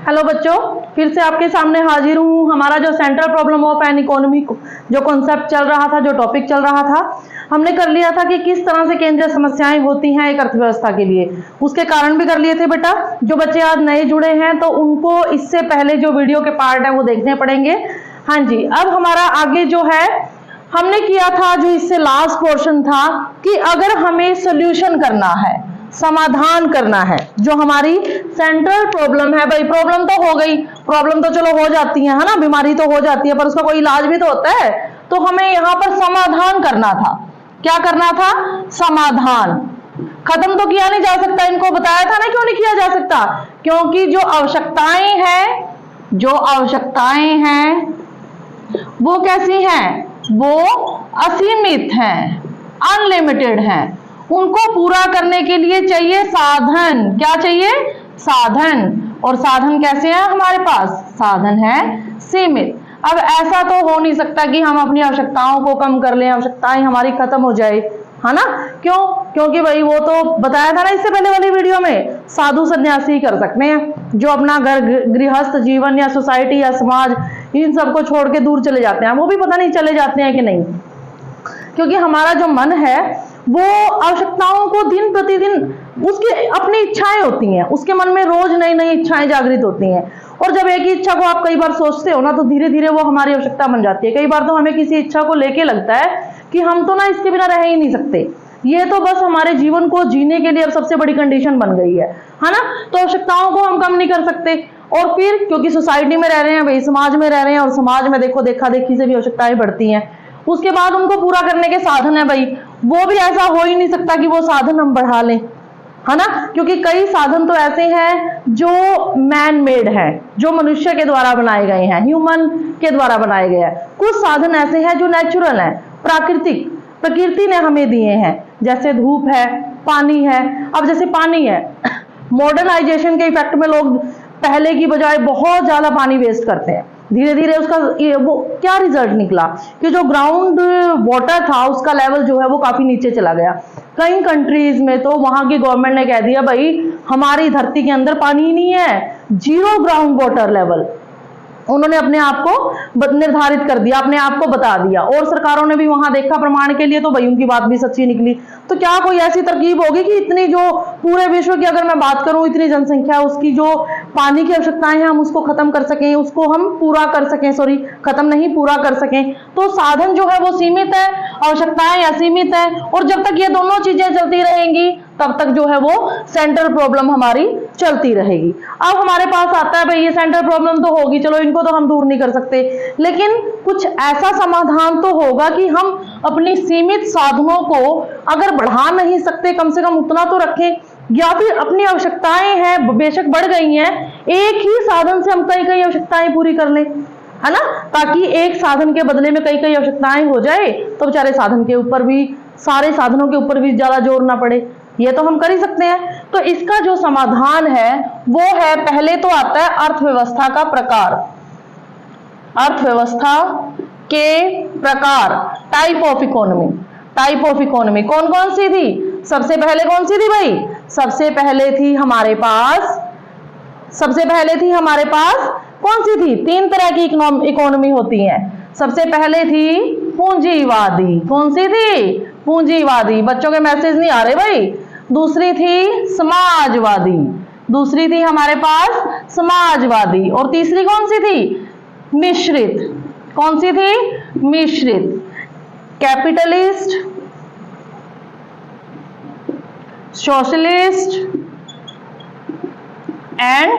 Hello बच्चों, फिर से आपके सामने हाजिर हूँ। हमारा जो central problem of an economy जो कॉन्सेप्ट चल रहा था, जो टॉपिक चल रहा था, हमने कर लिया था कि किस तरह से केंद्रीय समस्याएं होती हैं एक अर्थव्यवस्था के लिए। उसके कारण भी कर लिए थे बेटा। जो बच्चे आज नए जुड़े हैं तो उनको इससे पहले जो वीडियो के पार्ट है वो देखने पड़ेंगे। हाँ जी, अब हमारा आगे जो है हमने किया था, जो इससे लास्ट पोर्शन था कि अगर हमें सोल्यूशन करना है, समाधान करना है जो हमारी सेंट्रल प्रॉब्लम है। भाई प्रॉब्लम तो हो गई, प्रॉब्लम तो चलो हो जाती है ना, बीमारी तो हो जाती है, पर उसका कोई इलाज भी तो होता है। तो हमें यहाँ पर समाधान करना था। क्या करना था? समाधान। खत्म तो किया नहीं जा सकता, इनको बताया था ना क्यों नहीं किया जा सकता, क्योंकि जो आवश्यकताएं हैं वो कैसी हैं? वो असीमित हैं, अनलिमिटेड हैं। उनको पूरा करने के लिए चाहिए साधन। क्या चाहिए? साधन। और साधन कैसे हैं हमारे पास? साधन है सीमित। अब ऐसा तो हो नहीं सकता कि हम अपनी आवश्यकताओं को कम कर लें, आवश्यकताएं हमारी खत्म हो जाए, है ना? क्यों? क्योंकि भाई वो तो बताया था ना इससे पहले वाली वीडियो में, साधु सन्यासी कर सकते हैं जो अपना घर गृहस्थ जीवन या सोसाइटी या समाज इन सबको छोड़ के दूर चले जाते हैं। वो भी पता नहीं चले जाते हैं कि नहीं, क्योंकि हमारा जो मन है वो आवश्यकताओं को दिन प्रतिदिन, उसकी अपनी इच्छाएं होती हैं, उसके मन में रोज नई नई इच्छाएं जागृत होती हैं। और जब एक ही इच्छा को आप कई बार सोचते हो ना, तो धीरे धीरे वो हमारी आवश्यकता बन जाती है। कई बार तो हमें किसी इच्छा को लेके लगता है कि हम तो ना इसके बिना रह ही नहीं सकते, ये तो बस हमारे जीवन को जीने के लिए अब सबसे बड़ी कंडीशन बन गई है ना? तो आवश्यकताओं को हम कम नहीं कर सकते। और फिर क्योंकि सोसाइटी में रह रहे हैं भाई, समाज में रह रहे हैं, और समाज में देखो देखा देखी से भी आवश्यकताएं बढ़ती हैं। उसके बाद उनको पूरा करने के साधन है भाई, वो भी ऐसा हो ही नहीं सकता कि वो साधन हम बढ़ा लें, है ना? क्योंकि कई साधन तो ऐसे हैं जो मैन मेड है, जो मनुष्य के द्वारा बनाए गए हैं, ह्यूमन के द्वारा बनाए गए हैं। कुछ साधन ऐसे हैं जो नेचुरल हैं, प्राकृतिक, प्रकृति ने हमें दिए हैं, जैसे धूप है, पानी है। अब जैसे पानी है, मॉडर्नाइजेशन के इफेक्ट में लोग पहले की बजाय बहुत ज्यादा पानी वेस्ट करते हैं। धीरे धीरे उसका वो क्या रिजल्ट निकला कि जो ग्राउंड वाटर था उसका लेवल जो है वो काफी नीचे चला गया। कई कंट्रीज में तो वहां की गवर्नमेंट ने कह दिया भाई हमारी धरती के अंदर पानी ही नहीं है, 0 ग्राउंड वाटर लेवल। उन्होंने अपने आप को निर्धारित कर दिया, अपने आप को बता दिया, और सरकारों ने भी वहां देखा प्रमाण के लिए, तो भाई उनकी बात भी सच्ची निकली। तो क्या कोई ऐसी तरकीब होगी कि इतनी जो पूरे विश्व की अगर मैं बात करूं, इतनी जनसंख्या, उसकी जो पानी की आवश्यकताएं हैं हम उसको खत्म कर सकें, उसको हम पूरा कर सकें, सॉरी खत्म नहीं, पूरा कर सकें। तो साधन जो है वो सीमित है, आवश्यकताएं असीमित है, और जब तक ये दोनों चीजें चलती रहेंगी तब तक जो है वो सेंट्रल प्रॉब्लम हमारी चलती रहेगी। अब हमारे पास आता है भाई ये सेंट्रल प्रॉब्लम तो होगी, चलो इनको तो हम दूर नहीं कर सकते, लेकिन कुछ ऐसा समाधान तो होगा कि हम अपनी सीमित साधनों को अगर बढ़ा नहीं सकते, कम से कम उतना तो रखें। या फिर अपनी आवश्यकताएं हैं बेशक बढ़ गई हैं, एक ही साधन से हम कई कई आवश्यकताएं पूरी कर लें, है ना? ताकि एक साधन के बदले में कई कई आवश्यकताएं हो जाए, तो बेचारे साधन के ऊपर भी, सारे साधनों के ऊपर भी ज्यादा जोर ना पड़े। ये तो हम कर ही सकते हैं। तो इसका जो समाधान है वो है, पहले तो आता है अर्थव्यवस्था का प्रकार, अर्थव्यवस्था के प्रकार, type of economy. Type of economy कौन कौन सी थी? सबसे पहले कौन सी थी भाई? सबसे पहले थी हमारे पास कौन सी थी? 3 तरह की इकोनॉमी होती है। सबसे पहले थी पूंजीवादी। कौन सी थी? पूंजीवादी। बच्चों के मैसेज नहीं आ रहे भाई। दूसरी थी समाजवादी, दूसरी थी हमारे पास समाजवादी। और तीसरी कौन सी थी? मिश्रित। कौन सी थी? मिश्रित। Capitalist, socialist and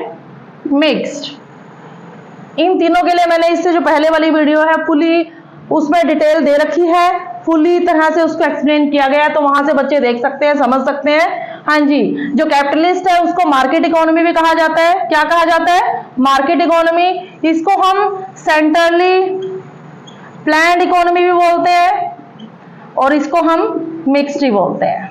mixed. इन तीनों के लिए मैंने इससे जो पहले वाली वीडियो है फुली उसमें डिटेल दे रखी है, फुली तरह से उसको एक्सप्लेन किया गया है, तो वहां से बच्चे देख सकते हैं, समझ सकते हैं। हाँ जी, जो कैपिटलिस्ट है उसको मार्केट इकोनॉमी भी कहा जाता है। क्या कहा जाता है? Market economy. इसको हम सेंट्रली प्लान्ड इकोनॉमी भी बोलते हैं, और इसको हम मिक्स्ड भी बोलते हैं।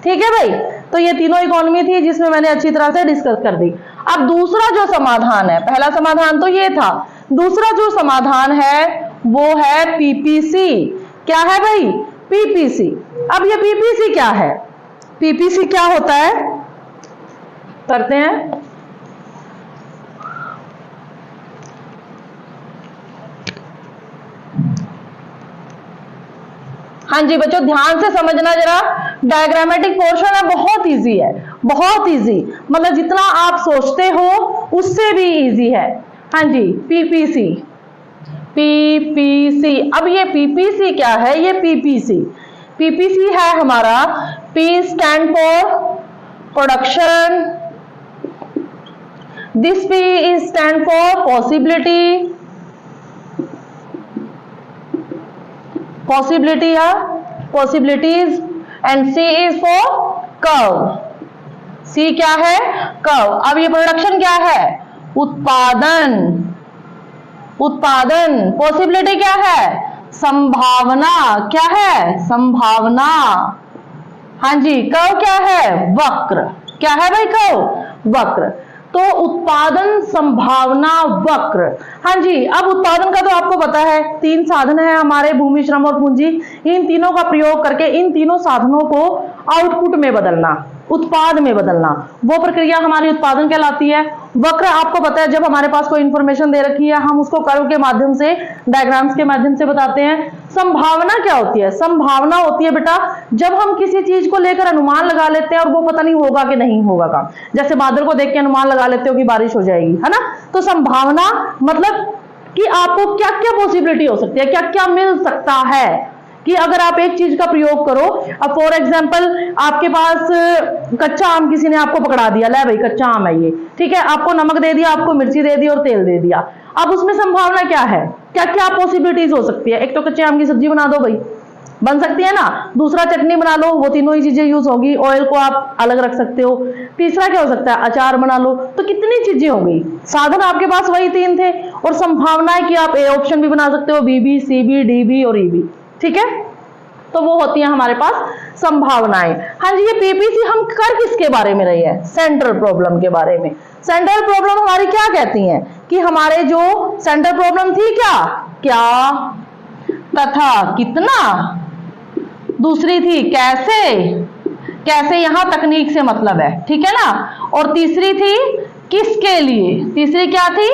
ठीक है भाई, तो ये तीनों इकोनॉमी थी जिसमें मैंने अच्छी तरह से डिस्कस कर दी। अब दूसरा जो समाधान है, पहला समाधान तो ये था, दूसरा जो समाधान है वो है पीपीसी। क्या है भाई? पीपीसी। अब ये पीपीसी क्या है? पीपीसी क्या होता है? करते हैं। हाँ जी बच्चों, ध्यान से समझना जरा, डायग्रामेटिक पोर्शन है, बहुत इजी है, बहुत इजी, मतलब जितना आप सोचते हो उससे भी इजी है। हाँ जी, पीपीसी, पीपीसी। अब ये पीपीसी क्या है? ये पीपीसी, पीपीसी है हमारा, P stand for production, this P is stand for possibility, possibility या possibilities, and C is for curve, C क्या है? कर्व। अब ये प्रोडक्शन क्या है? उत्पादन, उत्पादन। पॉसिबिलिटी क्या है? संभावना, क्या है? संभावना। हाँ जी, कर्व क्या है? वक्र। क्या है भाई कर्व? वक्र। तो उत्पादन, संभावना, वक्र। हाँ जी, अब उत्पादन का तो आपको पता है, तीन साधन है हमारे, भूमि, श्रम और पूंजी। इन तीनों का प्रयोग करके इन तीनों साधनों को आउटपुट में बदलना, उत्पाद में बदलना, वो प्रक्रिया हमारी उत्पादन कहलाती है। वक्र आपको पता है, जब हमारे पास कोई इंफॉर्मेशन दे रखी है हम उसको कर्व के माध्यम से, डायग्राम्स के माध्यम से बताते हैं। संभावना क्या होती है? संभावना होती है बेटा जब हम किसी चीज को लेकर अनुमान लगा लेते हैं और वो पता नहीं होगा कि नहीं होगा का, जैसे बादल को देख के अनुमान लगा लेते हो कि बारिश हो जाएगी, है ना। तो संभावना मतलब कि आपको क्या क्या पॉसिबिलिटी हो सकती है, क्या क्या मिल सकता है, कि अगर आप एक चीज का प्रयोग करो। अब फॉर एग्जांपल आपके पास कच्चा आम किसी ने आपको पकड़ा दिया, ले भाई कच्चा आम है ये, ठीक है, आपको नमक दे दिया, आपको मिर्ची दे दी और तेल दे दिया। अब उसमें संभावना क्या है, क्या क्या पॉसिबिलिटीज हो सकती है? एक तो कच्चे आम की सब्जी बना दो भाई, बन सकती है ना। दूसरा चटनी बना लो, वो तीनों ही चीजें यूज होगी, ऑयल को आप अलग रख सकते हो। तीसरा क्या हो सकता है? अचार बना लो। तो कितनी चीजें हो गई, साधन आपके पास वही तीन थे, और संभावना है कि आप ए ऑप्शन भी बना सकते हो, B B, C B, D B और ई बी, ठीक है। तो वो होती है हमारे पास संभावनाएं। हाँ जी, ये पीपीसी हम कर किसके बारे में रही है? सेंट्रल प्रॉब्लम के बारे में। सेंट्रल प्रॉब्लम हमारी क्या कहती हैं कि हमारे जो सेंट्रल प्रॉब्लम थी, क्या क्या तथा कितना, दूसरी थी कैसे, कैसे यहां तकनीक से मतलब है, ठीक है ना। और तीसरी थी किसके लिए, तीसरी क्या थी?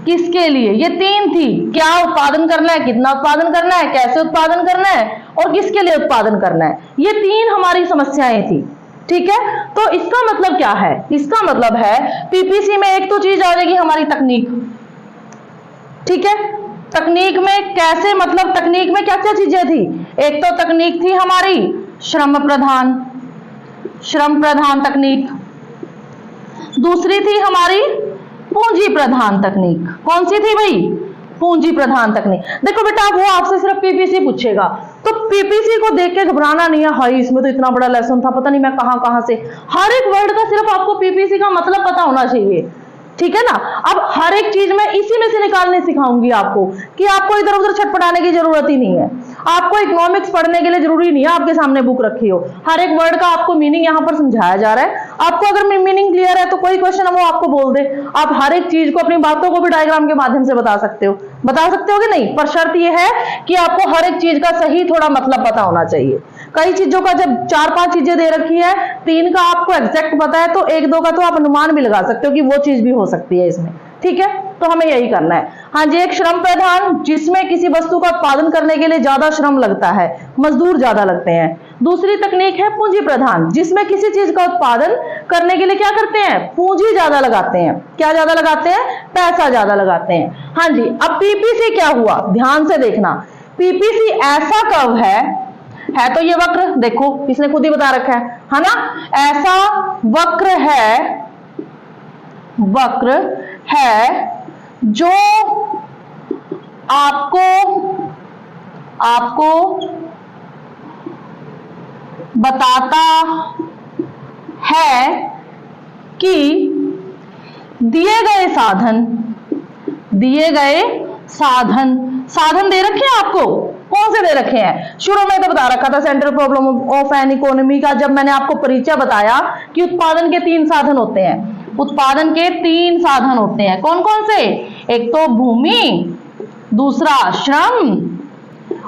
किसके लिए। ये तीन थी, क्या उत्पादन करना है, कितना उत्पादन करना है, कैसे उत्पादन करना है और किसके लिए उत्पादन करना है। ये तीन हमारी समस्याएं थी, ठीक है। तो इसका मतलब क्या है? इसका मतलब है पीपीसी में एक तो चीज आ जाएगी हमारी तकनीक, ठीक है। तकनीक में कैसे, मतलब तकनीक में क्या क्या चीजें थी? एक तो तकनीक थी हमारी श्रम प्रधान, श्रम प्रधान तकनीक। दूसरी थी हमारी पूंजी प्रधान तकनीक। कौन सी थी भाई? पूंजी प्रधान तकनीक। देखो बेटा, वो आपसे सिर्फ पीपीसी पूछेगा, तो पीपीसी को देख के घबराना नहीं है, हाय इसमें तो इतना बड़ा लेसन था, पता नहीं मैं कहां कहां से। हर एक वर्ड का सिर्फ आपको पीपीसी का मतलब पता होना चाहिए, ठीक है ना। अब हर एक चीज मैं इसी में से निकालने सिखाऊंगी आपको, कि आपको इधर उधर छटपटाने की जरूरत ही नहीं है। आपको इकोनॉमिक्स पढ़ने के लिए जरूरी नहीं है आपके सामने बुक रखी हो, हर एक वर्ड का आपको मीनिंग यहाँ पर समझाया जा रहा है। आपको अगर मीनिंग क्लियर है तो कोई क्वेश्चन है वो आपको बोल दे, आप हर एक चीज को, अपनी बातों को भी डायग्राम के माध्यम से बता सकते हो, बता सकते हो कि नहीं। पर शर्त यह है कि आपको हर एक चीज का सही थोड़ा मतलब पता होना चाहिए। कई चीजों का जब 4-5 चीजें दे रखी है, 3 का आपको एग्जैक्ट पता है, तो 1-2 का तो आप अनुमान भी लगा सकते हो कि वो चीज भी हो सकती है इसमें, ठीक है। तो हमें यही करना है। हाँ जी, एक श्रम प्रधान जिसमें किसी वस्तु का उत्पादन करने के लिए ज्यादा श्रम लगता है, मजदूर ज्यादा लगते हैं। दूसरी तकनीक है पूंजी प्रधान, जिसमें किसी चीज का उत्पादन करने के लिए क्या करते हैं? पूंजी ज्यादा लगाते हैं। क्या ज्यादा लगाते हैं? पैसा ज्यादा लगाते हैं। हाँ जी, अब पीपीसी क्या हुआ, ध्यान से देखना। पीपीसी ऐसा कर्व है तो ये वक्र, देखो इसने खुद ही बता रखा है ना, ऐसा वक्र है जो आपको बताता है कि दिए गए साधन दे रखे हैं आपको। कौन से दे रखे हैं? शुरू में तो बता रखा था central problem of an economy का, जब मैंने आपको परिचय बताया कि उत्पादन के 3 साधन होते हैं। उत्पादन के 3 साधन होते हैं, कौन कौन से? एक तो भूमि, दूसरा श्रम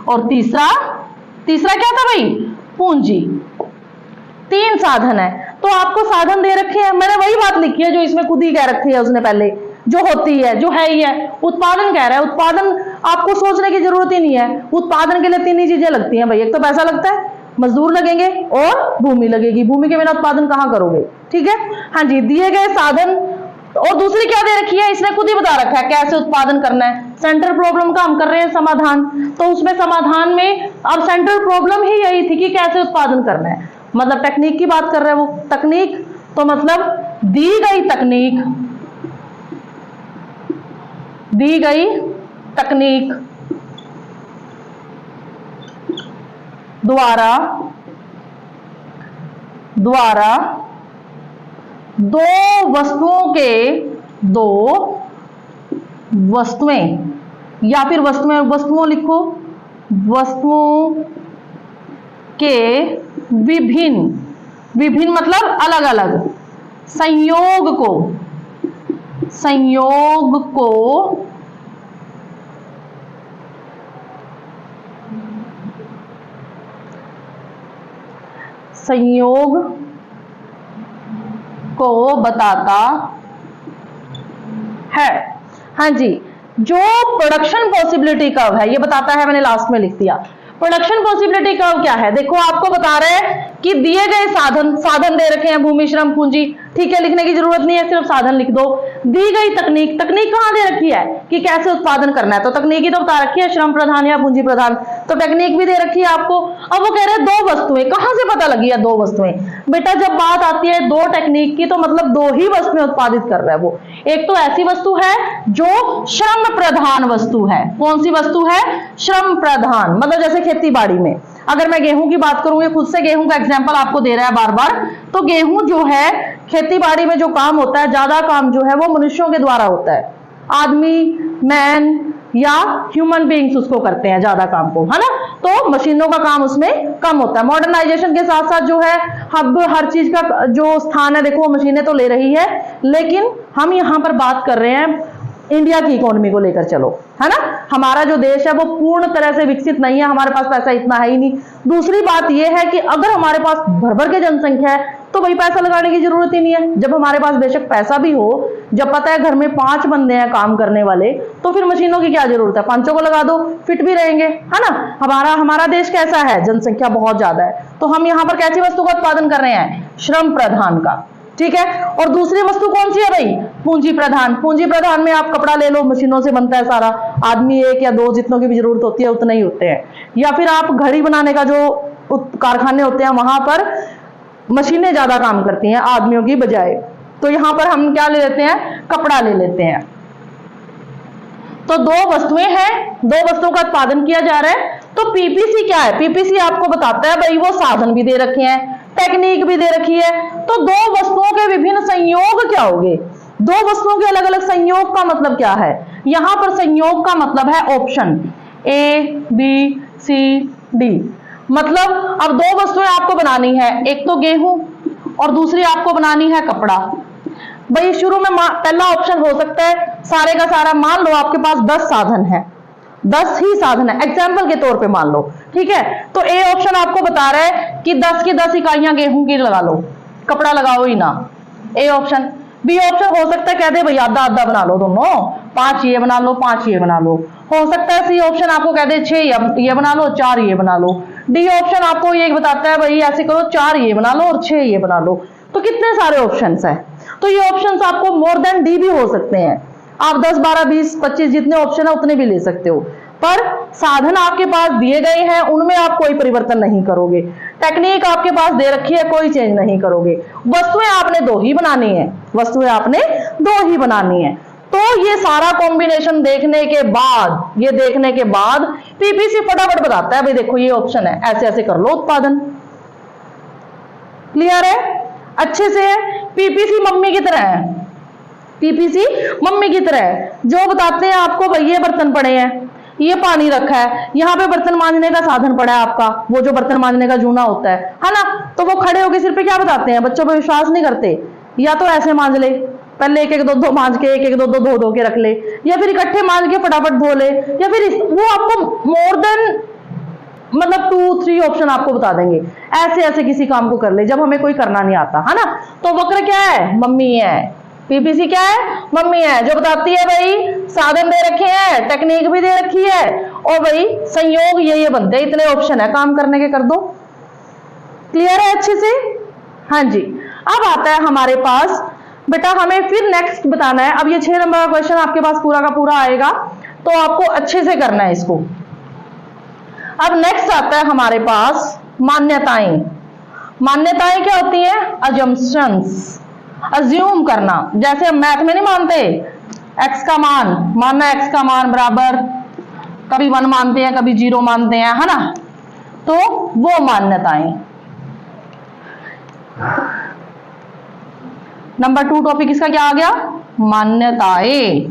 और तीसरा क्या था भाई? पूंजी। 3 साधन है। तो आपको साधन दे रखे हैं, मैंने वही बात लिखी है जो इसमें खुद ही कह रखी है उसने पहले। जो होती है, जो है ही है। उत्पादन कह रहा है, उत्पादन आपको सोचने की जरूरत ही नहीं है। उत्पादन के लिए तीन ही चीजें लगती हैं भाई, एक तो पैसा लगता है, मजदूर लगेंगे और भूमि लगेगी। भूमि के बिना उत्पादन कहां करोगे, ठीक है। हाँ जी, दिए गए साधन, और दूसरी क्या दे रखी है, इसने खुद ही बता रखा है कैसे उत्पादन करना है। सेंट्रल प्रॉब्लम का हम कर रहे हैं समाधान, तो उसमें समाधान में अब सेंट्रल प्रॉब्लम ही यही थी कि कैसे उत्पादन करना है, मतलब टेक्निक की बात कर रहे हैं वो। तकनीक तो मतलब दी गई तकनीक, दी गई तकनीक द्वारा दो वस्तुएं या फिर वस्तुओं लिखो, वस्तुओं के विभिन्न मतलब अलग अलग संयोग को बताता है। हाँ जी, जो प्रोडक्शन पॉसिबिलिटी कर्व है ये बताता है, मैंने लास्ट में लिख दिया। प्रोडक्शन पॉसिबिलिटी कर्व क्या है, देखो आपको बता रहे हैं कि दिए गए साधन दे रखे हैं, भूमि, श्रम, पूंजी, ठीक है, लिखने की जरूरत नहीं है, सिर्फ साधन लिख दो। दी गई तकनीक कहां दे रखी है कि कैसे उत्पादन करना है, तो तकनीक ही तो बता रखी है, श्रम प्रधान या पूंजी प्रधान, तो टेक्निक भी दे रखी है आपको। अब वो कह रहे हैं दो वस्तुएं, कहां से पता लगी है दो वस्तुएं, बेटा जब बात आती है दो टेक्निक की तो मतलब दो ही वस्तुएं उत्पादित कर रहा है वो। एक तो ऐसी वस्तु है जो श्रम प्रधान वस्तु है, कौन सी वस्तु है, श्रम प्रधान, मतलब जैसे खेती बाड़ी में अगर मैं गेहूं की बात करूं, ये खुद से गेहूं का एग्जांपल आपको दे रहा है बार बार, तो गेहूं जो है खेती बाड़ी में जो काम होता है, ज्यादा काम जो है वो मनुष्यों के द्वारा होता है, आदमी, मैन या ह्यूमन बीइंग्स उसको करते हैं ज्यादा काम को, है ना, तो मशीनों का काम उसमें कम होता है। मॉडर्नाइजेशन के साथ साथ जो है अब हर चीज का जो स्थान है देखो मशीनें तो ले रही है, लेकिन हम यहाँ पर बात कर रहे हैं इंडिया की इकोनॉमी को लेकर, चलो, है ना, हमारा जो देश है वो पूर्ण तरह से विकसित नहीं है, हमारे पास पैसा इतना है ही नहीं। दूसरी बात यह है कि अगर हमारे पास भर भर के जनसंख्या है तो भाई पैसा लगाने की जरूरत ही नहीं है। जब हमारे पास बेशक पैसा भी हो, जब पता है घर में 5 बंदे हैं काम करने वाले, तो फिर मशीनों की क्या जरूरत है, 5 को लगा दो, फिट भी रहेंगे, है ना। हमारा देश कैसा है, जनसंख्या बहुत ज्यादा है, तो हम यहाँ पर कैसी वस्तु का उत्पादन कर रहे हैं, श्रम प्रधान का, ठीक है। और दूसरी वस्तु कौन सी है भाई, पूंजी प्रधान। पूंजी प्रधान में आप कपड़ा ले लो, मशीनों से बनता है सारा, आदमी 1 या 2 जितनों की भी जरूरत होती है उतने ही होते हैं। या फिर आप घड़ी बनाने का जो कारखाने होते हैं वहां पर मशीनें ज्यादा काम करती हैं आदमियों की बजाय, तो यहां पर हम क्या ले लेते हैं, कपड़ा ले लेते हैं। तो दो वस्तुएं हैं, दो वस्तुओं का उत्पादन किया जा रहा है। तो पीपीसी क्या है, पीपीसी आपको बताता है भाई वो साधन भी दे रखे हैं, टेक्निक भी दे रखी है, तो दो वस्तुओं के विभिन्न संयोग क्या होंगे, दो वस्तुओं के अलग अलग संयोग का मतलब क्या है, यहां पर संयोग का मतलब है option A B C D. मतलब अब दो वस्तुएं आपको बनानी है, एक तो गेहूं और दूसरी आपको बनानी है कपड़ा। भाई शुरू में पहला ऑप्शन हो सकता है सारे का सारा, मान लो आपके पास 10 साधन है, 10 ही साधन है, एग्जाम्पल के तौर पे मान लो, ठीक है। तो ए ऑप्शन आपको बता रहा है कि 10 की 10 इकाइयां गेहूं की लगा लो, कपड़ा लगाओ ही ना, ए ऑप्शन। बी ऑप्शन हो सकता है कह दे भाई आधा आधा बना लो दोनों, 5 ये बना लो 5 ये बना लो। हो सकता है सी ऑप्शन आपको कह दे 6 ये बना लो 4 ये बना लो। डी ऑप्शन आपको ये बताता है भाई ऐसे करो 4 ये बना लो और 6 ये बना लो। तो कितने सारे ऑप्शंस हैं, तो ये ऑप्शंस आपको मोर देन डी भी हो सकते हैं, आप 10 12 20 25 जितने ऑप्शन है उतने भी ले सकते हो, पर साधन आपके पास दिए गए हैं उनमें आप कोई परिवर्तन नहीं करोगे, टेक्निक आपके पास दे रखी है कोई चेंज नहीं करोगे, वस्तुएं आपने 2 ही बनानी है, वस्तुएं आपने 2 ही बनानी है। तो ये सारा कॉम्बिनेशन देखने के बाद पीपीसी फटाफट बताता है भाई देखो ये ऑप्शन है, ऐसे ऐसे कर लो उत्पादन। क्लियर है, अच्छे से है। पीपीसी मम्मी की तरह है, पीपीसी मम्मी की तरह है, जो बताते हैं आपको भाई ये बर्तन पड़े हैं, ये पानी रखा है, यहाँ पे बर्तन मांजने का साधन पड़ा है आपका, वो जो बर्तन मांजने का जूना होता है ना, तो वो खड़े होकर सिर पे क्या बताते हैं, बच्चों पे विश्वास नहीं करते, या तो ऐसे मांज ले, पहले 1 1 2 2 मांज के 1 1 2 2 धो के रख ले, या फिर इकट्ठे मांज के फटाफट धो ले, या फिर वो आपको मोर देन मतलब 2 3 ऑप्शन आपको बता देंगे, ऐसे ऐसे किसी काम को कर ले जब हमें कोई करना नहीं आता, है ना। तो वक्र क्या है, मम्मी है, पीपीसी क्या है? मम्मी है जो बताती है भाई साधन दे रखे हैं, टेक्निक भी दे रखी है, और भाई संयोग ये बनते हैं, इतने ऑप्शन है काम करने के, कर दो। क्लियर है अच्छे से? हाँ जी। अब आता है हमारे पास बेटा, हमें फिर नेक्स्ट बताना है। अब ये 6 नंबर का क्वेश्चन आपके पास पूरा का पूरा आएगा, तो आपको अच्छे से करना है इसको। अब नेक्स्ट आता है हमारे पास मान्यताएं। मान्यताएं क्या होती है? अजम्पशंस, अज्यूम करना। जैसे हम मैथ में नहीं मानते एक्स का मान, मानना एक्स का मान बराबर, कभी 1 मानते हैं कभी 0 मानते हैं, है ना, तो वो मान्यताएं। नंबर 2 टॉपिक इसका क्या आ गया? मान्यताएं।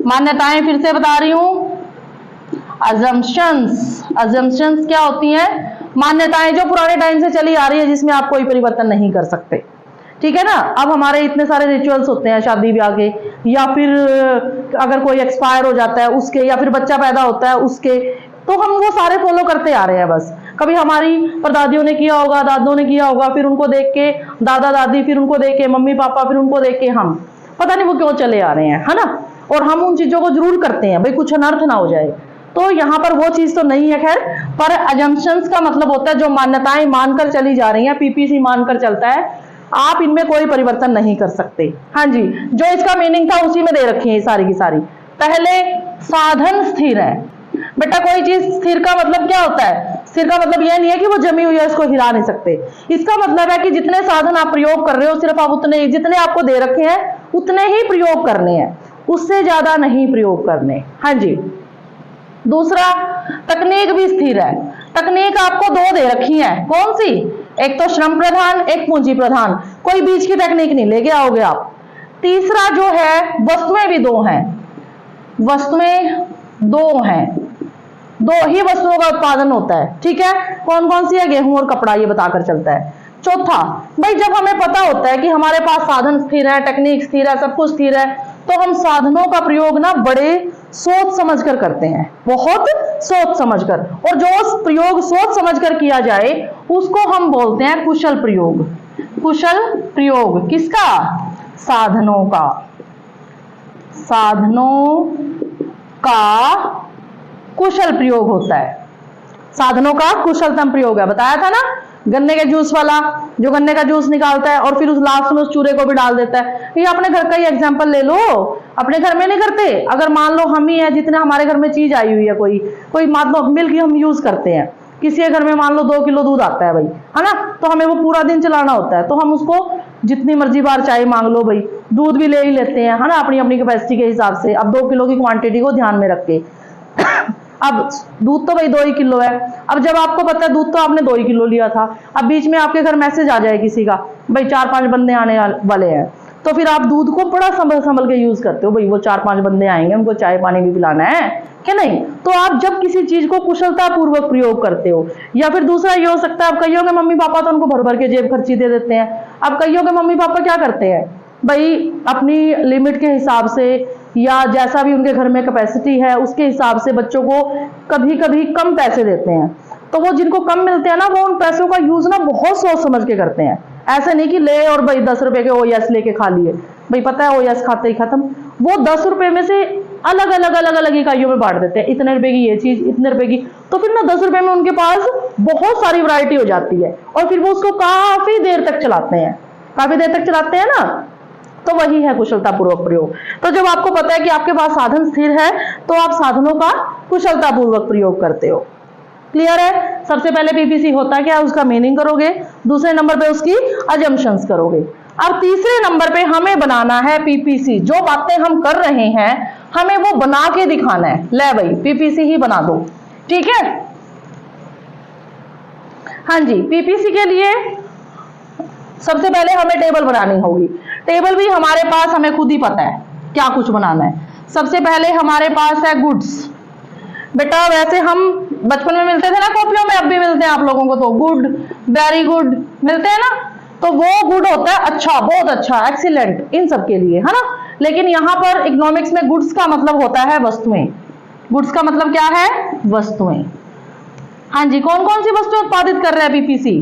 मान्यताएं फिर से बता रही हूं, अजम्पशंस। अजम्पशंस क्या होती हैं? मान्यताएं जो पुराने टाइम से चली आ रही है, जिसमें आप कोई परिवर्तन नहीं कर सकते। ठीक है ना। अब हमारे इतने सारे रिचुअल्स होते हैं शादी ब्याह के, या फिर अगर कोई एक्सपायर हो जाता है उसके, या फिर बच्चा पैदा होता है उसके, तो हम वो सारे फॉलो करते आ रहे हैं। बस कभी हमारी परदादियों ने किया होगा, दादों ने किया होगा, फिर उनको देख के दादा दादी, फिर उनको देख के मम्मी पापा, फिर उनको देख के हम, पता नहीं वो क्यों चले आ रहे हैं, है ना। और हम उन चीजों को जरूर करते हैं भाई, कुछ अनर्थ ना हो जाए। तो यहाँ पर वो चीज तो नहीं है खैर, पर अजम्पशंस का मतलब होता है जो मान्यताएं मानकर चली जा रही हैं, पीपीसी मानकर चलता है, आप इनमें कोई परिवर्तन नहीं कर सकते। हाँ जी, जो इसका मीनिंग था उसी में दे रखी है सारी की सारी। पहले साधन स्थिर है। बेटा कोई चीज स्थिर का मतलब क्या होता है? स्थिर का मतलब यह नहीं है कि वो जमी हुई है, इसको हिला नहीं सकते। इसका मतलब है कि जितने साधन आप प्रयोग कर रहे हो, सिर्फ आप उतने, जितने आपको दे रखे हैं उतने ही प्रयोग करने हैं, उससे ज्यादा नहीं प्रयोग करने। हाँ जी। दूसरा, तकनीक भी स्थिर है। तकनीक आपको 2 दे रखी है, कौन सी? एक तो श्रम प्रधान, एक पूंजी प्रधान, कोई बीच की टेक्निक नहीं लेके आओगे आप। तीसरा जो है, वस्तुएं भी 2 हैं, वस्तुएं 2 हैं, 2 ही वस्तुओं का उत्पादन होता है। ठीक है, कौन कौन सी है? गेहूं और कपड़ा, ये बताकर चलता है। चौथा, भाई जब हमें पता होता है कि हमारे पास साधन स्थिर है, टेक्निक स्थिर है, सब कुछ स्थिर है, तो हम साधनों का प्रयोग ना बड़े सोच समझकर करते हैं, बहुत सोच समझकर। और जो प्रयोग सोच समझकर किया जाए उसको हम बोलते हैं कुशल प्रयोग। कुशल प्रयोग किसका? साधनों का। साधनों का कुशल प्रयोग होता है, साधनों का कुशलतम प्रयोग है। बताया था ना गन्ने के जूस वाला, जो गन्ने का जूस निकालता है और फिर उस लास्ट में उस चूरे को भी डाल देता है। ये अपने घर का ही एग्जांपल ले लो, अपने घर में नहीं करते। अगर मान लो हम ही है, जितने हमारे घर में चीज आई हुई है, कोई मान लो मिल्क हम यूज करते हैं, किसी के घर में मान लो 2 किलो दूध आता है भाई, है ना, तो हमें वो पूरा दिन चलाना होता है, तो हम उसको जितनी मर्जी बार चाय मांग लो भाई, दूध भी ले ही लेते हैं, है ना, अपनी अपनी कैपेसिटी के हिसाब से। अब 2 किलो की क्वांटिटी को ध्यान में रख के अब दूध तो भाई 2 ही किलो है। अब जब आपको पता है दूध तो आपने 2 ही किलो लिया था, अब बीच में आपके घर मैसेज आ जाए किसी का, भाई 4-5 बंदे आने वाले हैं, तो फिर आप दूध को बड़ा संभल के यूज करते हो, भाई वो 4-5 बंदे आएंगे, उनको चाय पानी भी पिलाना है क्या नहीं। तो आप जब किसी चीज को कुशलता पूर्वक प्रयोग करते हो, या फिर दूसरा ये हो सकता है, आप कईयों के मम्मी पापा तो उनको भर भर के जेब खर्ची दे देते हैं। अब कईयों के मम्मी पापा क्या करते हैं भाई, अपनी लिमिट के हिसाब से या जैसा भी उनके घर में कैपेसिटी है उसके हिसाब से बच्चों को कभी कभी कम पैसे देते हैं। तो वो जिनको कम मिलते हैं ना, वो उन पैसों का यूज ना बहुत सोच समझ के करते हैं। ऐसे नहीं कि ले और भाई 10 रुपए के ओएस लेके खा लिए, भाई पता है ओएस खाते ही खत्म। वो 10 रुपए में से अलग अलग इकाइयों में बांट देते हैं, इतने रुपए की ये चीज, इतने रुपए की, तो फिर ना 10 रुपए में उनके पास बहुत सारी वैरायटी हो जाती है, और फिर वो उसको काफी देर तक चलाते हैं ना। तो वही है कुशलता पूर्वक प्रयोग। तो जब आपको पता है कि आपके पास साधन स्थिर है, तो आप साधनों का कुशलता पूर्वक प्रयोग करते हो। क्लियर है? सबसे पहले पीपीसी होता क्या है उसका मीनिंग करोगे, दूसरे नंबर पे उसकी अजम्पशंस करोगे। अब तीसरे नंबर पे हमें बनाना है पीपीसी। जो बातें हम कर रहे हैं हमें वो बना के दिखाना है। ले भाई पीपीसी ही बना दो, ठीक है। हाँ जी, पीपीसी के लिए सबसे पहले हमें टेबल बनानी होगी। टेबल भी हमारे पास हमें खुद ही पता है क्या कुछ बनाना है। सबसे पहले हमारे पास है गुड्स। बेटा वैसे हम बचपन में मिलते थे ना कॉपियों में, अब भी मिलते हैं आप लोगों को, तो गुड, वेरी गुड मिलते हैं ना, तो वो गुड होता है अच्छा, बहुत अच्छा, एक्सीलेंट, इन सब के लिए, है ना। लेकिन यहाँ पर इकोनॉमिक्स में गुड्स का मतलब होता है वस्तुएं। गुड्स का मतलब क्या है? वस्तुएं। हाँ जी, कौन कौन सी वस्तुएं उत्पादित कर रहे हैं पीपीसी?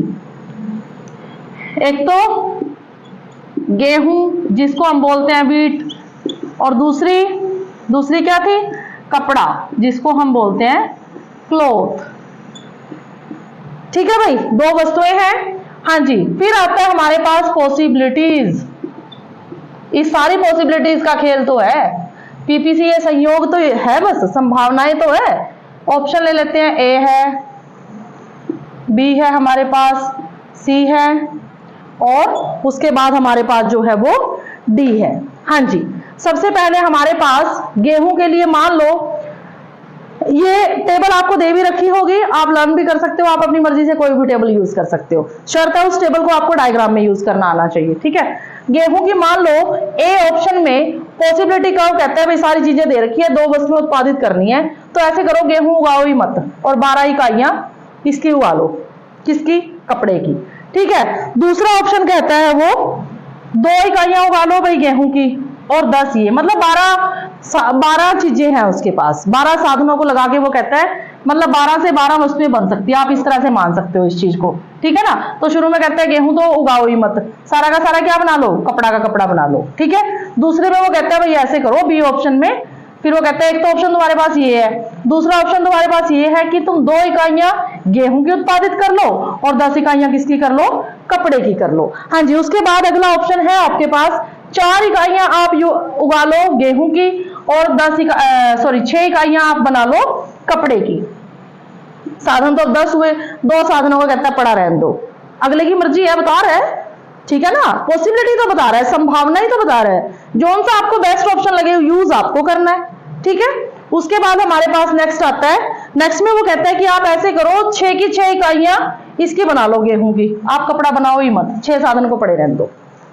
एक तो गेहूं जिसको हम बोलते हैं वीट, और दूसरी क्या थी? कपड़ा जिसको हम बोलते हैं क्लॉथ। ठीक है भाई, दो वस्तुएं हैं। हाँ जी, फिर आता है हमारे पास पॉसिबिलिटीज। इस सारी पॉसिबिलिटीज का खेल तो है, पीपीसी ये संयोग तो है, बस संभावनाएं तो है। ऑप्शन ले लेते हैं, ए है, बी है हमारे पास, सी है, और उसके बाद हमारे पास जो है वो डी है। हाँ जी, सबसे पहले हमारे पास गेहूं के लिए मान लो, ये टेबल आपको दे भी रखी होगी, आप लर्न भी कर सकते हो, आप अपनी मर्जी से कोई भी टेबल यूज कर सकते हो, शर्त है उस टेबल को आपको डायग्राम में यूज करना आना चाहिए। ठीक है, गेहूं की मान लो ए ऑप्शन में पॉसिबिलिटी कर्व कहता है भाई सारी चीजें दे रखी है, 2 वस्तुएं उत्पादित करनी है, तो ऐसे करो गेहूं उगाओ ही मत, और 12 इकाइयां इसकी उगा लो, किसकी? कपड़े की। ठीक है, दूसरा ऑप्शन कहता है वो 2 इकाइयां उगा लो भाई गेहूं की, और 10 ये, मतलब 12 चीजें हैं उसके पास, 12 साधनों को लगा के वो कहता है, मतलब 12 से 12 वस्तुएं बन सकती है, आप इस तरह से मान सकते हो इस चीज को। ठीक है ना, तो शुरू में कहता है गेहूं तो उगाओ ही मत, सारा का सारा क्या बना लो? कपड़ा का कपड़ा बना लो। ठीक है, दूसरे में वो कहता है भाई ऐसे करो, बी ऑप्शन में, फिर वो कहता है एक तो ऑप्शन तुम्हारे पास ये है, दूसरा ऑप्शन तुम्हारे पास ये है कि तुम 2 इकाइयां गेहूं की उत्पादित कर लो और 10 इकाइयां किसकी कर लो? कपड़े की कर लो। हाँ जी, उसके बाद अगला ऑप्शन है आपके पास 4 इकाइयां आप उगा लो गेहूं की, और 6 इकाइयां आप बना लो कपड़े की। साधन तो 10 हुए, 2 साधनों को कहता है पड़ा रहने दो, अगले की मर्जी है, बता रहा है। ठीक है ना, पॉसिबिलिटी तो बता रहा है, संभावना ही तो बता रहा है, जोन सा आपको बेस्ट ऑप्शन लगे यूज आपको करना है। ठीक है, उसके बाद हमारे पास नेक्स्ट आता है, नेक्स्ट में वो कहता है कि आप ऐसे करो 6 की 6 इकाइयां इसकी बना लो गेहूं की, आप कपड़ा बनाओ ही मत, 6 साधन को पड़े रहने दो।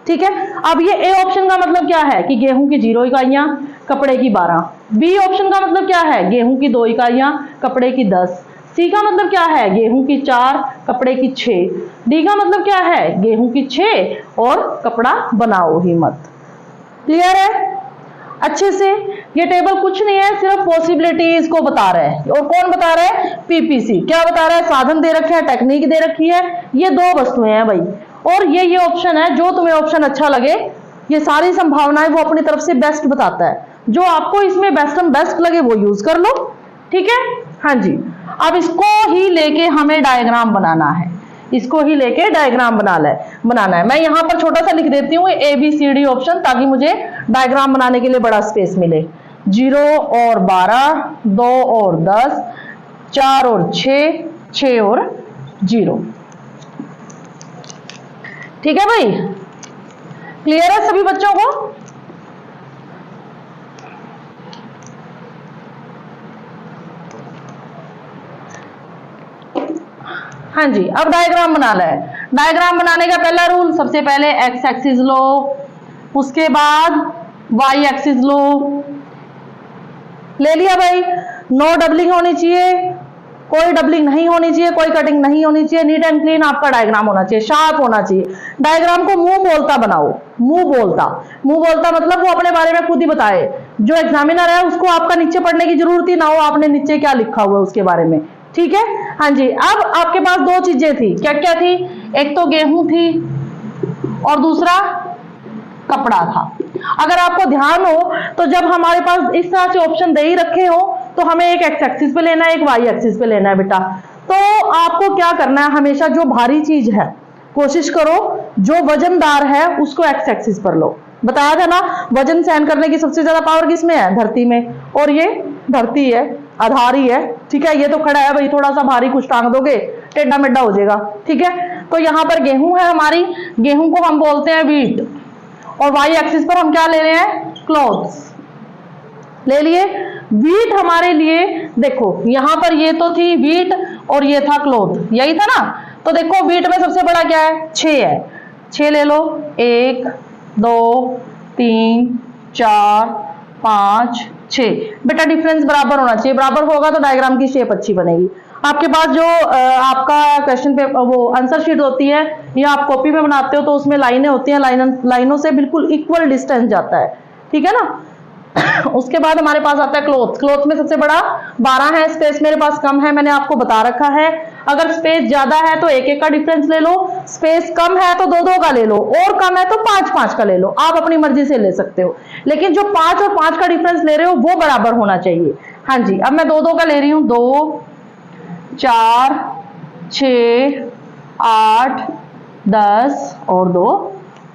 ठीक है, अब ये ए ऑप्शन का मतलब क्या है कि गेहूं की 0 इकाइयां, कपड़े की 12। बी ऑप्शन का मतलब क्या है? गेहूं की 2 इकाइयां, कपड़े की 10। सी का मतलब क्या है? गेहूं की 4, कपड़े की 6। डी का मतलब क्या है? गेहूं की 6 और कपड़ा बनाओ ही मत। क्लियर है अच्छे से? ये टेबल कुछ नहीं है, सिर्फ पॉसिबिलिटीज को बता रहा है। और कौन बता रहा है? पीपीसी। क्या बता रहा है? साधन दे रखे हैं, टेक्निक दे रखी है, ये 2 वस्तुएं हैं भाई, और ये ऑप्शन है, जो तुम्हें ऑप्शन अच्छा लगे, ये सारी संभावनाएं वो अपनी तरफ से बेस्ट बताता है, जो आपको इसमें बेस्ट लगे वो यूज कर लो। ठीक है, हाँ जी। अब इसको ही लेके हमें डायग्राम बनाना है, इसको ही लेके डायग्राम बनाना है। मैं यहाँ पर छोटा सा लिख देती हूँ ABCD ऑप्शन, ताकि मुझे डायग्राम बनाने के लिए बड़ा स्पेस मिले। 0 और 12, 2 और 10, 4 और 6, 6 और 0। ठीक है भाई, क्लियर है सभी बच्चों को? हाँ जी, अब डायग्राम बनाना है। डायग्राम बनाने का पहला रूल, सबसे पहले एक्स एक्सिस लो, उसके बाद वाई एक्सिस लो। ले लिया भाई, नो डबलिंग होनी चाहिए, कोई डबलिंग नहीं होनी चाहिए, कोई कटिंग नहीं होनी चाहिए, नीट एंड क्लीन आपका डायग्राम होना चाहिए, शार्प होना चाहिए। डायग्राम को मुंह बोलता बनाओ, मुंह बोलता मतलब वो अपने बारे में खुद ही बताए, जो एग्जामिनर है उसको आपका नीचे पढ़ने की जरूरत ही ना हो, आपने नीचे क्या लिखा हुआ है उसके बारे में। ठीक है, हाँ जी। अब आपके पास 2 चीजें थी, क्या क्या थी? एक तो गेहूं थी और दूसरा कपड़ा था। अगर आपको ध्यान हो तो जब हमारे पास इस तरह से ऑप्शन दे ही रखे हो तो हमें एक एक्स एक्सिस पे लेना है, एक वाई एक्सिस पे लेना है बेटा। तो आपको क्या करना है, हमेशा जो भारी चीज है कोशिश करो जो वजनदार है उसको एक्स एक्सिस पर लो। बताया था ना, वजन सहन करने की सबसे ज्यादा पावर किसमें है? धरती में, और ये धरती है, आधार ही है। ठीक है, ये तो खड़ा है भाई, थोड़ा सा भारी कुछ टांग दोगे टेढ़ा मेढ़ा हो जाएगा। ठीक है, तो यहाँ पर गेहूं है हमारी, गेहूं को हम बोलते हैं वीट, और वाई एक्सिस पर हम क्या ले रहे हैं? क्लॉथ्स ले लिए। वीट हमारे लिए, देखो यहां पर ये तो थी वीट और ये था क्लॉथ, यही था ना। तो देखो वीट में सबसे बड़ा क्या है? 6 है, 6 ले लो, 1 2 3 4 5 6। बेटा डिफरेंस बराबर होना चाहिए, बराबर होगा तो डायग्राम की शेप अच्छी बनेगी। आपके पास जो आपका क्वेश्चन पेपर वो आंसर शीट होती है या आप कॉपी में बनाते हो तो उसमें लाइनें होती हैं, लाइनों से बिल्कुल इक्वल डिस्टेंस जाता है। ठीक है ना। उसके बाद हमारे पास आता है क्लॉथ। क्लॉथ में सबसे बड़ा 12 है, स्पेस मेरे पास कम है, मैंने आपको बता रखा है। अगर स्पेस ज्यादा है तो एक एक का डिफरेंस ले लो, स्पेस कम है तो दो दो का ले लो, और कम है तो पांच पांच का ले लो, आप अपनी मर्जी से ले सकते हो, लेकिन जो 5 और 5 का डिफरेंस ले रहे हो वो बराबर होना चाहिए। हाँ जी, अब मैं दो दो का ले रही हूं, 2 4 6 8 10 और 2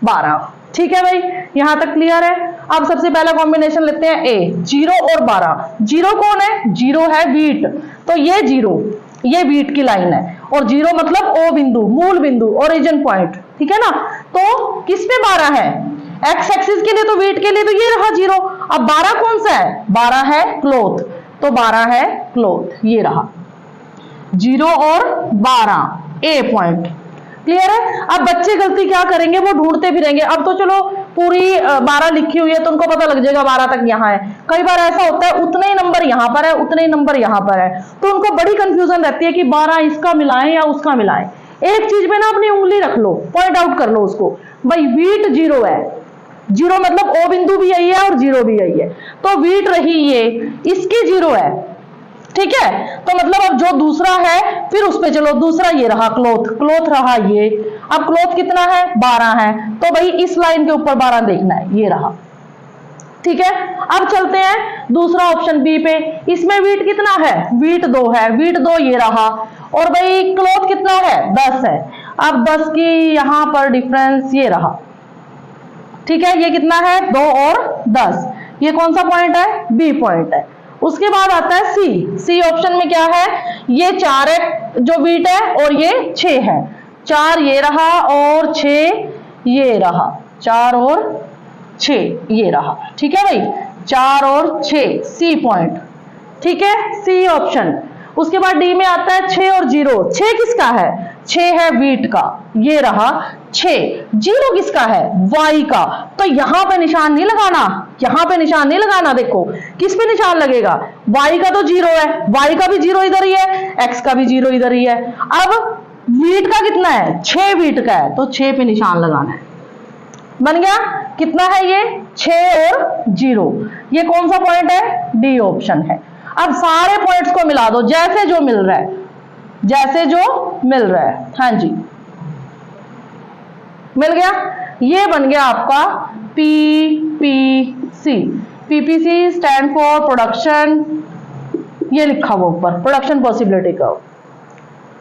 12। ठीक है भाई, यहां तक क्लियर है। अब सबसे पहला कॉम्बिनेशन लेते हैं ए, 0 और 12। 0 कौन है? 0 है वीट, तो ये 0 ये वीट की लाइन है, और 0 मतलब ओ बिंदु, मूल बिंदु, ओरिजिन पॉइंट। ठीक है ना, तो किस पे 12 है? एक्स एक्सिस के लिए, तो वीट के लिए तो ये रहा 0। अब 12 कौन सा है? 12 है क्लॉथ, तो 12 है क्लॉथ, ये रहा 0 और 12 ए पॉइंट। क्लियर है। अब बच्चे गलती क्या करेंगे, वो ढूंढते फिरेंगे। अब तो चलो पूरी 12 लिखी हुई है तो उनको पता लग जाएगा 12 तक यहाँ है। कई बार ऐसा होता है उतने ही नंबर यहाँ पर है, उतने ही नंबर यहाँ पर है, तो उनको बड़ी कंफ्यूजन रहती है कि 12 इसका मिलाएं या उसका मिलाएं। एक चीज में ना अपनी उंगली रख लो, पॉइंट आउट कर लो उसको, भाई वीट 0 है, 0 मतलब ओ बिंदु भी यही है और 0 भी यही है, तो वीट रही ये, इसकी 0 है। ठीक है, तो मतलब अब जो दूसरा है फिर उस पे चलो, दूसरा ये रहा क्लॉथ, क्लॉथ रहा ये। अब क्लॉथ कितना है? 12 है, तो भाई इस लाइन के ऊपर 12 देखना है, ये रहा। ठीक है, अब चलते हैं दूसरा ऑप्शन बी पे। इसमें वीट कितना है? वीट 2 है, वीट 2 ये रहा, और भाई क्लॉथ कितना है? 10 है। अब 10 की यहां पर डिफरेंस ये रहा। ठीक है, ये कितना है? 2 और 10। ये कौन सा पॉइंट है? बी पॉइंट है। उसके बाद आता है सी। सी ऑप्शन में क्या है? ये 4 है जो वीट है, और ये 6 है। 4 ये रहा और 6 ये रहा, 4 और 6 ये रहा। ठीक है भाई, 4 और 6 सी पॉइंट। ठीक है, सी ऑप्शन। उसके बाद डी में आता है 6 और 0। 6 किसका है? 6 है वीट का, ये रहा 6। 0 किसका है? वाई का, तो यहां पे निशान नहीं लगाना, यहां पे निशान नहीं लगाना। देखो किस पे निशान लगेगा? वाई का तो 0 है, वाई का भी 0 इधर ही है, एक्स का भी 0 इधर ही है। अब वीट का कितना है? 6 वीट का है, तो 6 पे निशान लगाना है। बन गया। कितना है ये? 6 और 0। ये कौन सा पॉइंट है? डी ऑप्शन है। अब सारे पॉइंट्स को मिला दो जैसे जो मिल रहा है, जैसे जो मिल रहा है। हाँ जी, मिल गया। ये बन गया आपका PPC. PPC stand for production, ये लिखा हुआ ऊपर, प्रोडक्शन पॉसिबिलिटी कर्व।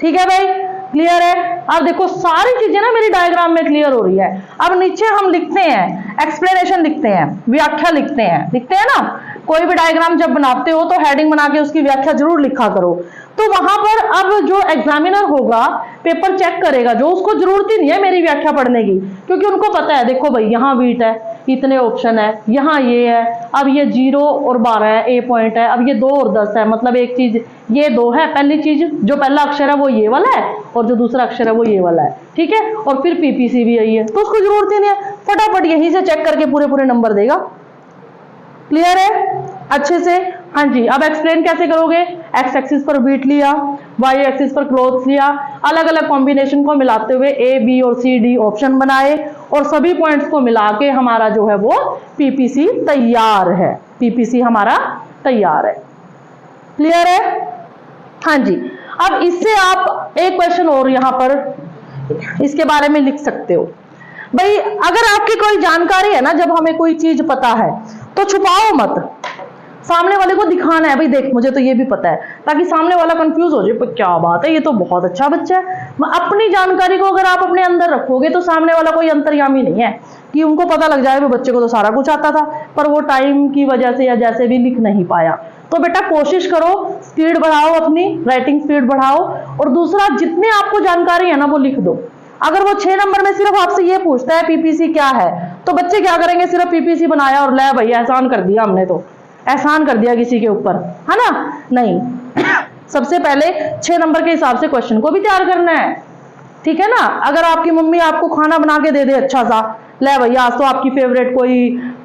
ठीक है भाई, क्लियर है। अब देखो सारी चीजें ना मेरी डायग्राम में क्लियर हो रही है। अब नीचे हम लिखते हैं, एक्सप्लेनेशन लिखते हैं, व्याख्या लिखते हैं ना। कोई भी डायग्राम जब बनाते हो तो हेडिंग बना के उसकी व्याख्या जरूर लिखा करो। तो वहां पर अब जो एग्जामिनर होगा, पेपर चेक करेगा, जो उसको जरूरत ही नहीं है मेरी व्याख्या पढ़ने की, क्योंकि उनको पता है देखो भाई यहाँ वीट है, इतने ऑप्शन है, यहाँ ये है, अब ये 0 और 12 है, ए पॉइंट है, अब ये 2 और 10 है, मतलब एक चीज ये 2 है, पहली चीज जो पहला अक्षर है वो ये वाला है, और जो दूसरा अक्षर है वो ये वाला है। ठीक है, और फिर पीपीसी भी यही है, तो उसको जरूरत ही नहीं है, फटाफट यहीं से चेक करके पूरे पूरे नंबर देगा। क्लियर है अच्छे से? हाँ जी। अब एक्सप्लेन कैसे करोगे? एक्स एक्सिस पर वीट लिया, वाई एक्सिस पर क्लॉथ लिया, अलग अलग कॉम्बिनेशन को मिलाते हुए ए, बी और सी, डी ऑप्शन बनाए, और सभी पॉइंट्स को मिला के हमारा जो है वो पीपीसी तैयार है। पीपीसी हमारा तैयार है। क्लियर है? हाँ जी। अब इससे आप एक क्वेश्चन और यहां पर इसके बारे में लिख सकते हो। भाई अगर आपकी कोई जानकारी है ना, जब हमें कोई चीज पता है तो छुपाओ मत, सामने वाले को दिखाना है, भाई देख मुझे तो ये भी पता है, ताकि सामने वाला कंफ्यूज हो जाए, पर क्या बात है, ये तो बहुत अच्छा बच्चा है। अपनी जानकारी को अगर आप अपने अंदर रखोगे तो सामने वाला कोई अंतर्यामी नहीं है कि उनको पता लग जाए भी बच्चे को तो सारा कुछ आता था, पर वो टाइम की वजह से या जैसे भी लिख नहीं पाया। तो बेटा कोशिश करो, स्पीड बढ़ाओ, अपनी राइटिंग स्पीड बढ़ाओ, और दूसरा जितने आपको जानकारी है ना वो लिख दो। अगर वो 6 नंबर में सिर्फ आपसे ये पूछता है पीपीसी क्या है, तो बच्चे क्या करेंगे? सिर्फ पीपीसी बनाया और ले भाई एहसान कर दिया, हमने तो एहसान कर दिया किसी के ऊपर, है ना? नहीं सबसे पहले 6 नंबर के हिसाब से क्वेश्चन को भी तैयार करना है। ठीक है ना? अगर आपकी मम्मी आपको खाना बना के दे दे अच्छा सा, ले भैया आज तो आपकी फेवरेट कोई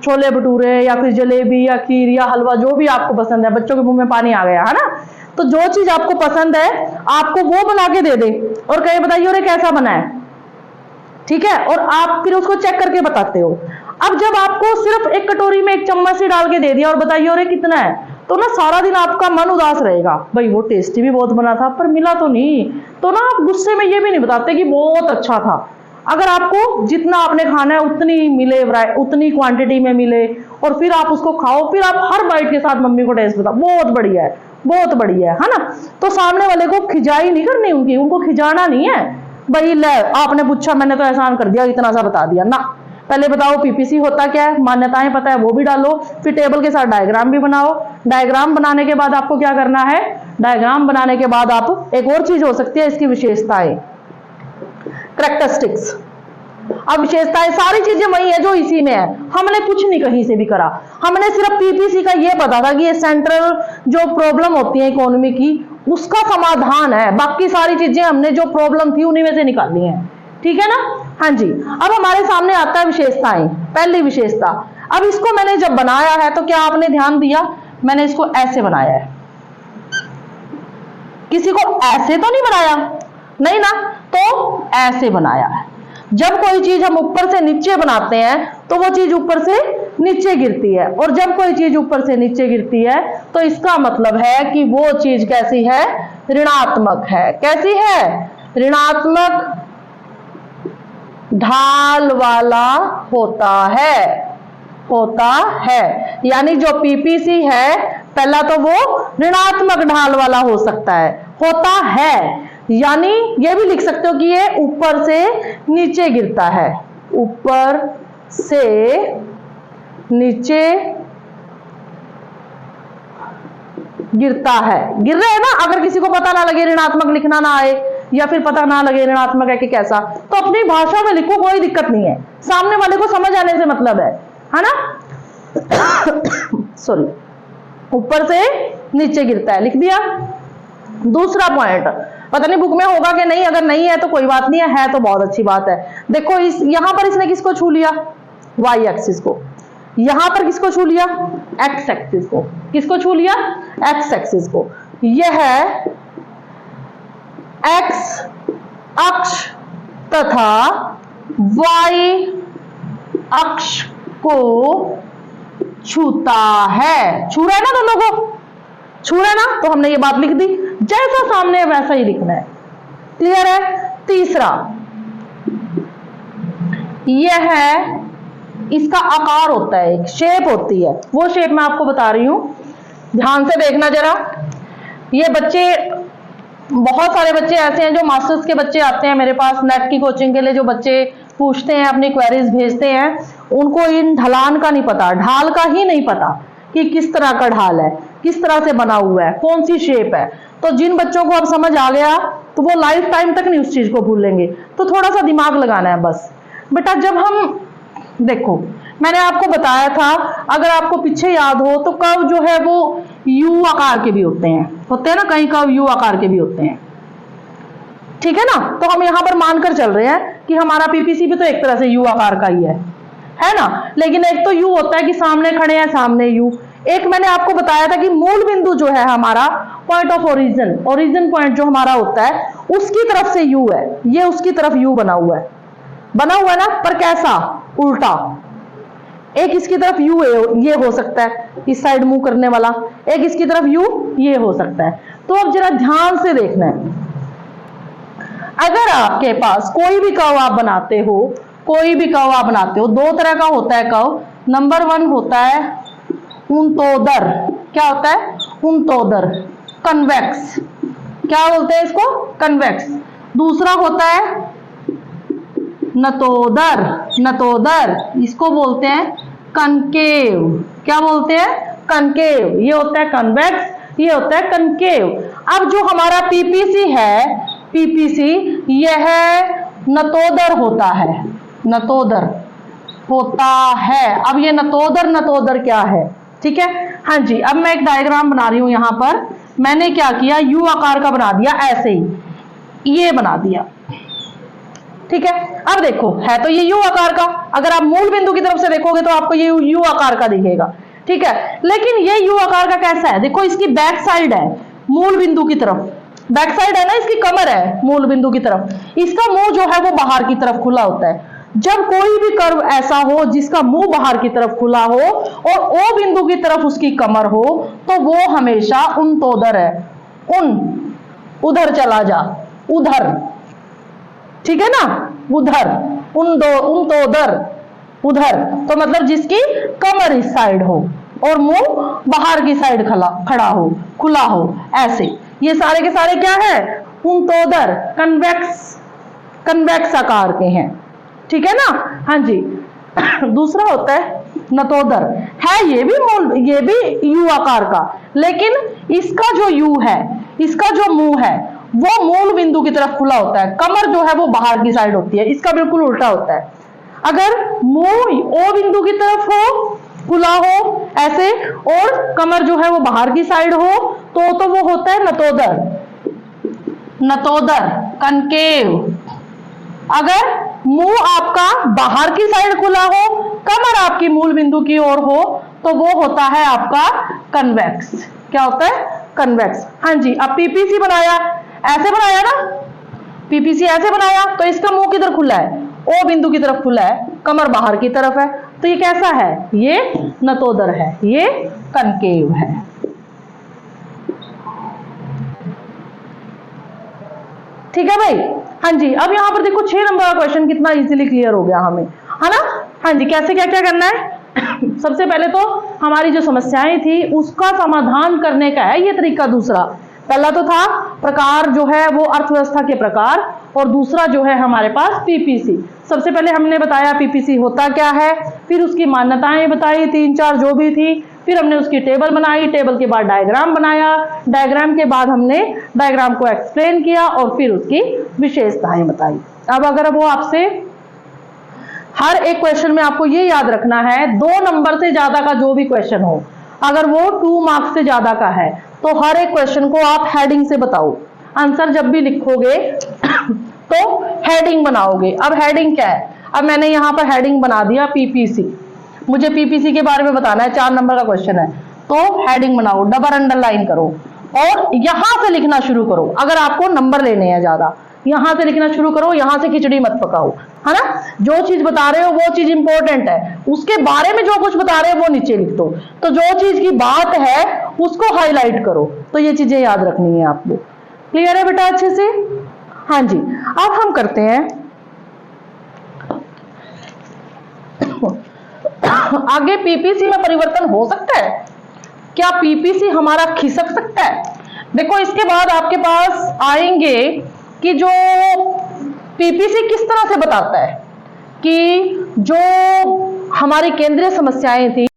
छोले भटूरे या फिर जलेबी या खीर या हलवा, जो भी आपको पसंद है, बच्चों के मुंह में पानी आ गया, है ना? तो जो चीज आपको पसंद है आपको वो बना के दे दे, और कहे बताइए और कैसा बना है। ठीक है, और आप फिर उसको चेक करके बताते हो। अब जब आपको सिर्फ एक कटोरी में एक चम्मच से डाल के दे दिया और बताइए और कितना है, तो ना सारा दिन आपका मन उदास रहेगा, भाई वो टेस्टी भी बहुत बना था पर मिला तो नहीं, तो ना आप गुस्से में ये भी नहीं बताते कि बहुत अच्छा था। अगर आपको जितना आपने खाना है उतनी मिले, उतनी क्वांटिटी में मिले और फिर आप उसको खाओ, फिर आप हर बाइट के साथ मम्मी को टेस्ट बताओ बहुत बढ़िया है, बहुत बढ़िया है ना। तो सामने वाले को खिजाई नहीं करनी उनकी, उनको खिजाना नहीं है, भाई ले आपने पूछा मैंने तो एहसान कर दिया, इतना सा बता दिया ना। पहले बताओ पीपीसी होता क्या है, मान्यताएं पता है वो भी डालो, फिर टेबल के साथ डायग्राम भी बनाओ। डायग्राम बनाने के बाद आपको क्या करना है, डायग्राम बनाने के बाद आप एक और चीज हो सकती है इसकी विशेषताएं, कैरेक्टरिस्टिक्स। अब विशेषताएं सारी चीजें वही है जो इसी में है, हमने कुछ नहीं कहीं से भी करा, हमने सिर्फ पीपीसी का ये पता था कि ये सेंट्रल जो प्रॉब्लम होती है इकोनॉमी की उसका समाधान है, बाकी सारी चीजें हमने जो प्रॉब्लम थी उन्हीं में से निकाली है, ठीक है ना। हाँ जी, अब हमारे सामने आता है विशेषताएं। पहली विशेषता, अब इसको मैंने जब बनाया है तो क्या आपने ध्यान दिया, मैंने इसको ऐसे बनाया है, किसी को ऐसे तो नहीं बनाया, नहीं ना, तो ऐसे बनाया है। जब कोई चीज हम ऊपर से नीचे बनाते हैं तो वो चीज ऊपर से नीचे गिरती है, और जब कोई चीज ऊपर से नीचे गिरती है तो इसका मतलब है कि वो चीज कैसी है, ऋणात्मक है। कैसी है, ऋणात्मक ढाल वाला होता है। यानी जो पीपीसी है पहला तो वो ऋणात्मक ढाल वाला हो सकता है, होता है, यानी ये भी लिख सकते हो कि ये ऊपर से नीचे गिरता है, ऊपर से नीचे गिरता है। गिर रहा है ना, अगर किसी को पता ना लगे, ऋणात्मक लिखना ना आए या फिर पता ना लगे ऋणात्मक है कि कैसा, तो अपनी भाषा में लिखो, कोई दिक्कत नहीं है, सामने वाले को समझ आने से मतलब है ना। सॉरी, ऊपर से नीचे गिरता है, लिख दिया। दूसरा पॉइंट, पता नहीं बुक में होगा कि नहीं, अगर नहीं है तो कोई बात नहीं है तो बहुत अच्छी बात है। देखो इस यहां पर इसने किसको छू लिया, वाई एक्सिस को, यहां पर किसको छू लिया, एक्स एक्सिस को। किसको छू लिया, एक्स एक्सिस को। यह है एक्स अक्ष तथा वाई अक्ष को छूता है। छू रहा है ना दोनों को, छू रहा है ना, तो हमने ये बात लिख दी, जैसा सामने है वैसा ही लिखना है। क्लियर है। तीसरा, यह है इसका आकार होता है, एक शेप होती है, वो शेप मैं आपको बता रही हूं, ध्यान से देखना जरा। ये बच्चे, बहुत सारे बच्चे ऐसे हैं जो मास्टर्स के बच्चे आते हैं मेरे पास नेट की कोचिंग के लिए, जो बच्चे पूछते हैं, अपनी क्वेरीज भेजते हैं, उनको इन ढलान का नहीं पता, ढाल का ही नहीं पता कि किस तरह का ढाल है, किस तरह से बना हुआ है, कौन सी शेप है। तो जिन बच्चों को अब समझ आ गया तो वो लाइफ टाइम तक नहीं उस चीज को भूलेंगे, तो थोड़ा सा दिमाग लगाना है बस बेटा। जब हम देखो, मैंने आपको बताया था, अगर आपको पीछे याद हो तो कर्व जो है वो यू आकार के भी होते हैं ना, कई कर्व यू आकार के भी होते हैं, ठीक है ना। तो हम यहां पर मानकर चल रहे हैं कि हमारा पीपीसी भी तो एक तरह से यू आकार का ही है ना। लेकिन एक तो यू होता है कि सामने खड़े हैं, सामने यू। एक मैंने आपको बताया था कि मूल बिंदु जो है हमारा, पॉइंट ऑफ ओरिजिन पॉइंट जो हमारा होता है, उसकी तरफ से यू है, ये उसकी तरफ यू बना हुआ है ना, पर कैसा, उल्टा। एक इसकी तरफ यू ये हो सकता है, इस साइड मुंह करने वाला, एक इसकी तरफ यू ये हो सकता है। तो अब जरा ध्यान से देखना है, अगर आपके पास कोई भी कर्व आप बनाते हो, दो तरह का होता है कर्व। नंबर 1 होता है उंतोदर, क्या होता है, उंतोदर, कन्वेक्स, क्या बोलते हैं इसको, कन्वेक्स। दूसरा होता है नतोदर, इसको बोलते हैं कनकेव। क्या बोलते हैं, कनकेव। ये होता है कन्वेक्स, ये होता है कनकेव। अब जो हमारा पीपीसी है, यह नतोदर होता है, अब ये नतोदर क्या है, ठीक है। हाँ जी, अब मैं एक डायग्राम बना रही हूं, यहां पर मैंने क्या किया, यू आकार का बना दिया, ऐसे ही ये बना दिया, ठीक है। अब देखो, है तो ये यू आकार का, अगर आप मूल बिंदु की तरफ से देखोगे तो आपको ये यू आकार का दिखेगा, ठीक है। लेकिन ये यू आकार का कैसा है, देखो इसकी बैक साइड है मूल बिंदु की तरफ, बैक साइड है ना, इसकी कमर है मूल बिंदु की तरफ, इसका मुंह जो है वो बाहर की तरफ खुला होता है। जब कोई भी कर्व ऐसा हो जिसका मुंह बाहर की तरफ खुला हो और ओ बिंदु की तरफ उसकी कमर हो, तो वो हमेशा उनतोदर है। उधर चला जा, उधर, ठीक है ना, उधर, उनतोदर, उधर, तो मतलब जिसकी कमर इस साइड हो और मुंह बाहर की साइड खड़ा हो, खुला हो, ऐसे। ये सारे के सारे क्या है, उनतोदर, कन्वेक्स आकार के हैं, ठीक है ना। हाँ जी। दूसरा होता है नतोदर, है ये भी यू आकार का, लेकिन इसका जो यू है, इसका जो मुंह है वो मूल बिंदु की तरफ खुला होता है, कमर जो है वो बाहर की साइड होती है, इसका बिल्कुल उल्टा होता है। अगर मुंह ओ बिंदु की तरफ हो, खुला हो ऐसे, और कमर जो है वो बाहर की साइड हो, तो वो होता है नतोदर, नतोदर, कनकेव। अगर मुंह आपका बाहर की साइड खुला हो, कमर आपकी मूल बिंदु की ओर हो, तो वो होता है आपका कन्वेक्स। क्या होता है, कन्वेक्स। हाँ जी। अब पीपीसी बनाया, ऐसे बनाया ना, पीपीसी ऐसे बनाया, तो इसका मुंह किधर खुला है, ओ बिंदु की तरफ खुला है, कमर बाहर की तरफ है, तो ये कैसा है, ये नतोदर है, ये कनकेव है। ठीक है भाई। हाँ जी। अब यहाँ पर देखो 6 नंबर का क्वेश्चन कितना इजीली क्लियर हो गया हमें, है ना। हाँ जी। कैसे क्या क्या करना है। सबसे पहले तो हमारी जो समस्याएं थी उसका समाधान करने का है ये तरीका। दूसरा, पहला तो था प्रकार जो है वो अर्थव्यवस्था के प्रकार, और दूसरा जो है हमारे पास पीपीसी। सबसे पहले हमने बताया पीपीसी होता क्या है, फिर उसकी मान्यताएं बताई 3-4 जो भी थी, फिर हमने उसकी टेबल बनाई, टेबल के बाद डायग्राम बनाया, डायग्राम के बाद हमने डायग्राम को एक्सप्लेन किया, और फिर उसकी विशेषताएं बताई। अब अगर वो आपसे हर एक क्वेश्चन में आपको ये याद रखना है, 2 नंबर से ज्यादा का जो भी क्वेश्चन हो, अगर वो 2 मार्क्स से ज्यादा का है, तो हर एक क्वेश्चन को आप हेडिंग से बताओ। आंसर जब भी लिखोगे तो हेडिंग बनाओगे। अब हेडिंग क्या है, अब मैंने यहाँ पर हेडिंग बना दिया पीपीसी, मुझे पीपीसी के बारे में बताना है, 4 नंबर का क्वेश्चन है, तो हेडिंग बनाओ, डबल अंडरलाइन करो और यहां से लिखना शुरू करो। अगर आपको नंबर लेने हैं ज्यादा, यहां से लिखना शुरू करो, यहां से खिचड़ी मत पकाओ, है ना। जो चीज बता रहे हो वो चीज इंपॉर्टेंट है, उसके बारे में जो कुछ बता रहे हो वो नीचे लिख दो, तो जो चीज की बात है उसको हाईलाइट करो। तो ये चीजें याद रखनी है आपको। क्लियर है बेटा अच्छे से। हाँ जी। अब हम करते हैं आगे। पीपीसी में परिवर्तन हो सकता है क्या, पीपीसी हमारा खिसक सकता है। देखो इसके बाद आपके पास आएंगे कि जो पीपीसी किस तरह से बताता है कि जो हमारी केंद्रीय समस्याएं थी